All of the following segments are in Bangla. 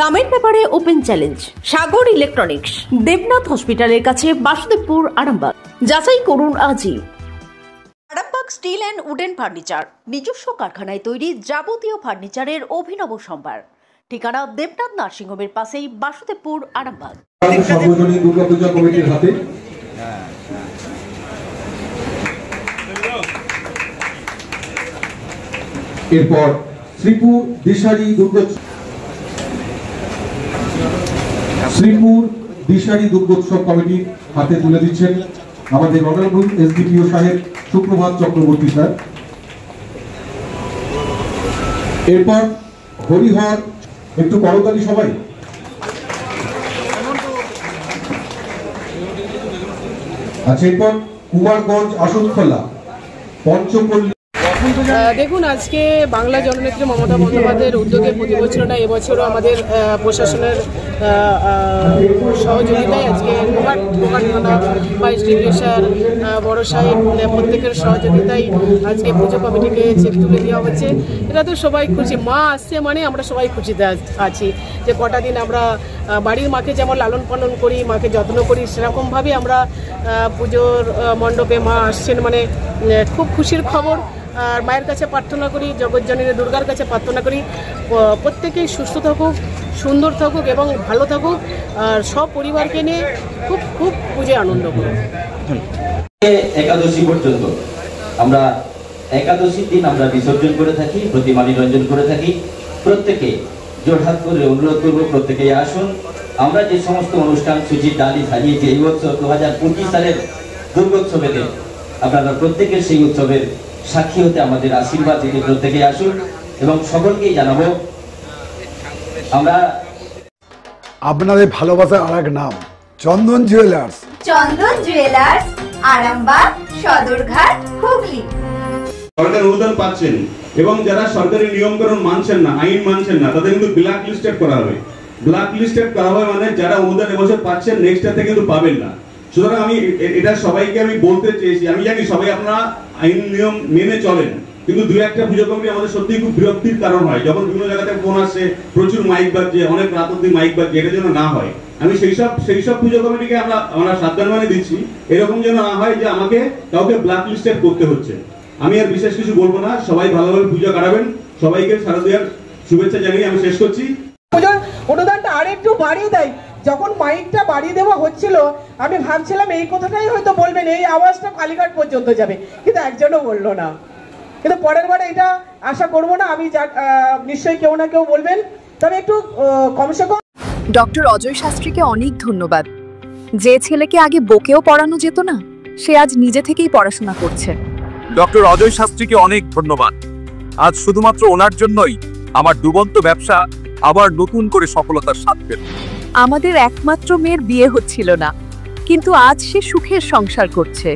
দামের ব্যাপারে ওপেন চ্যালেঞ্জ সাগর ইলেকট্রনিক্স, দেবনাথ হসপিটালের কাছে, বাসুদেবপুর, আরামবাগ। যাচাই করুন আজই। Arambagh steel and wooden furniture, নিজস্ব কারখানায় তৈরি যাবতীয় ফার্নিচারের অভিনব সম্ভার। ঠিকানা দেবনাথ নার্সিংহোমের পাশেই, বাসুদেবপুর, আরামবাগ। সর্বজনীন দুর্গাপূজা কমিটির হাতে এরপর শ্রীপুর দিশারি দুর্গোৎসব কমিটির হাতে তুলে দিচ্ছেন আমাদের অনারেবল এসডিপিও সাহেব সুপ্রভাত চক্রবর্তী স্যার। এরপর হরিহর, একটু করতালি সবাই। আচ্ছা, এরপর কুমারগঞ্জ আসনখোলা পঞ্চপল্লী। দেখুন, আজকে বাংলা জননেত্রী মমতা বন্দ্যোপাধ্যায়ের উদ্যোগে প্রতি বছর না, এবছরও আমাদের প্রশাসনের সহযোগিতায় আজকে থানা ভাইস ডিভিশন বড় সাহেব প্রত্যেকের সহযোগিতায় আজকে পুজো কমিটিকে চেক তুলে দেওয়া হচ্ছে। এটা তো সবাই খুশি, মা আসছে মানে আমরা সবাই খুশিতে আছি যে কটা দিন আমরা বাড়ির মাকে যেমন লালন পালন করি, মাকে যত্ন করি, সেরকমভাবে আমরা পুজোর মণ্ডপে মা আসছেন মানে খুব খুশির খবর। আর মায়ের কাছে প্রার্থনা করি, জগৎজননী দুর্গার কাছে প্রার্থনা করি প্রত্যেকেই সুস্থ থাকুক, সুন্দর থাকুক এবং ভালো থাকুক, আর সব পরিবারকে নিয়ে খুব খুব পুজোয় আনন্দ করুক। একাদশী পর্যন্ত আমরা একাদশীর দিন আমরা বিসর্জন করে থাকি, প্রতিমা নিরঞ্জন করে থাকি। প্রত্যেকে জোড়হাত করে অনুরোধ করবো, প্রত্যেকেই আসুন। আমরা যে সমস্ত অনুষ্ঠান সূচির ডালি সাজিয়েছি এই বছর 2025 সালের দুর্গোৎসবেতে, আপনারা প্রত্যেকের সেই উৎসবের সাক্ষী হতে আমাদের আশীর্বাদ দিতে প্রত্যেকে আসুন এবং সকলকেই জানাবো আমরা আপনাদের ভালোবাসার আরেক নাম চন্দন জুয়েলার্স। চন্দন জুয়েলার্স, আরামবাগ, সদরঘাট, হুগলি। সরকার অনুদান পাচ্ছেন এবং যারা সরকারি নিয়মকানুন মানছেন না, আইন মানছেন না, তাদের কিন্তু ব্ল্যাক লিস্টেড করা হবে। ব্ল্যাক লিস্টেড করা হবে মানে যারা অনুদান এবছর পাচ্ছেন নেক্সট ইয়ার থেকে কিন্তু পাবেন না। সুতরাং আমি এটা সবাইকে আমি বলতে চেয়েছি, আমি জানি সবাই আপনারা আইন নিয়ম মেনে চলেন, কিন্তু দুই একটা পুজো কমিটি আমাদের সত্যি খুব বিরক্তির কারণ হয় যখন বিভিন্ন জায়গাতে ফোন আসে, প্রচুর মাইক বাজছে, অনেক রাত অব্দি মাইক বাজছে, এটা যেন না হয়। আমি সেই সব পুজো কমিটিকে আমরা সাবধান মানে দিচ্ছি, এরকম যেন না হয় যে আমাকে কাউকে ব্ল্যাক লিস্টেড করতে হচ্ছে। আমি আর বিশেষ কিছু বলবো না, সবাই ভালোভাবে পুজো কাটাবেন। সবাইকে শারদীয়ার শুভেচ্ছা জানিয়ে আমি শেষ করছি। পুজোর অনুদানটা আরেকটু বাড়িয়ে দেয়। যখন মাইকটা বাড়িয়ে দেওয়া হচ্ছিল আমি ভাবছিলাম এই কথাটাই হয়তো বলবেন, এই আওয়াজটা কালীঘাট পর্যন্ত যাবে, কিন্তু একজনও বললো না। কিন্তু পরের বারে এটা আশা করবো না, আমি নিশ্চয়ই কেউ না কেউ বলবেন, তবে একটু কমসে কম। ডক্টর অজয় শাস্ত্রীকে অনেক ধন্যবাদ। যে ছেলেকে আগে বকেও পড়ানো যেত না, সে আজ নিজে থেকেই পড়াশোনা করছে। ডক্টর অজয় শাস্ত্রীকে অনেক ধন্যবাদ। আজ শুধুমাত্র ওনার জন্যই আমার ডুবন্ত ব্যবসা আবার নতুন করে সফলতার স্বাদ পেল। আমাদের একমাত্র মেয়ের বিয়ে হচ্ছিল না, কিন্তু আজ সে সুখের সংসার করছে।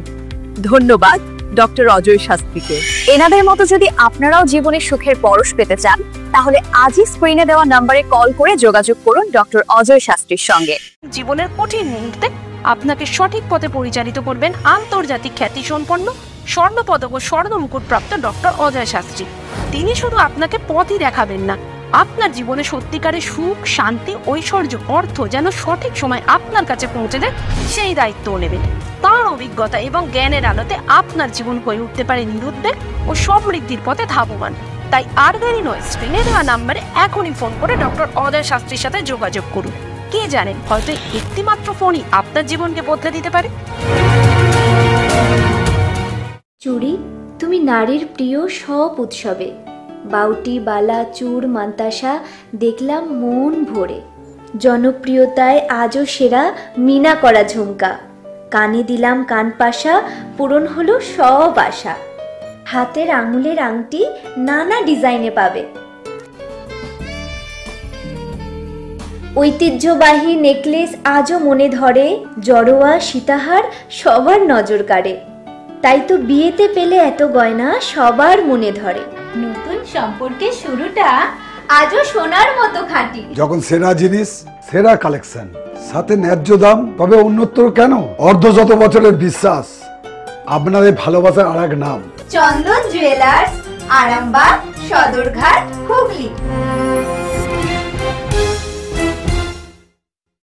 ধন্যবাদ ডক্টর অজয় শাস্ত্রীকে। এনাদের মতো যদি আপনারাও জীবনে সুখের পরশ পেতে চান, তাহলে আজই স্ক্রিনে দেওয়া নম্বরে কল করে যোগাযোগ করুন ডক্টর অজয় শাস্ত্রীর সঙ্গে। জীবনের কঠিন মুহূর্তে আপনাকে সঠিক পথে পরিচালিত করবেন আন্তর্জাতিক খ্যাতিসম্পন্ন স্বর্ণপদক ও স্বর্ণ মুকুট প্রাপ্ত ডক্টর অজয় শাস্ত্রী। তিনি শুধু আপনাকে পথই দেখাবেন না, আপনার জীবনে সত্যিকারের সুখ, শান্তি, ঐশ্বর্য, অর্থ যেন সঠিক সময় আপনার কাছে পৌঁছে দেয় সেই দায়িত্বও নেবেন। তার অভিজ্ঞতা এবং জ্ঞানের আলোতে আপনার জীবন হয়ে উঠতে পারে নিরুদ্বেগ ও সমৃদ্ধির পথে ধাবমান। তাই আর দেরি নয়, স্ক্রিনে দেওয়া নাম্বারে এখনই ফোন করে ডক্টর অজয় শাস্ত্রীর সাথে যোগাযোগ করুন। কে জানেন, হয়তো একটিমাত্র ফোনই আপনার জীবনকে বদলে দিতে পারে। চুড়ি, তুমি নারীর প্রিয় সব উৎসবে। বাউটি, বালা, চূড়, মান্তাসা দেখলাম মন ভরে। জনপ্রিয়তায় আজও সেরা মিনা করা ঝুমকা। কানে দিলাম কানপাশা, পূরণ হলো সব আশা। হাতের আঙুলের আংটি নানা ডিজাইনে পাবে। ঐতিহ্যবাহী নেকলেস আজও মনে ধরে। জড়োয়া, সীতাহার সবার নজর কাড়ে। তাই তো বিয়েতে পেলে এত গয়না সবার মনে ধরে। নতুন সম্পর্কের শুরুটা আজও সোনার মতো খাঁটি। যখন সেরা জিনিস, সেরা কালেকশন, সাথে ন্যায্য দাম, তবে উন্নতর কেন? অর্ধশত বছরের বিশ্বাস, আপনাদের ভালোবাসার আরেক নাম চন্দন জুয়েলার্স, আরামবাগ, সদরঘাট, হুগলি।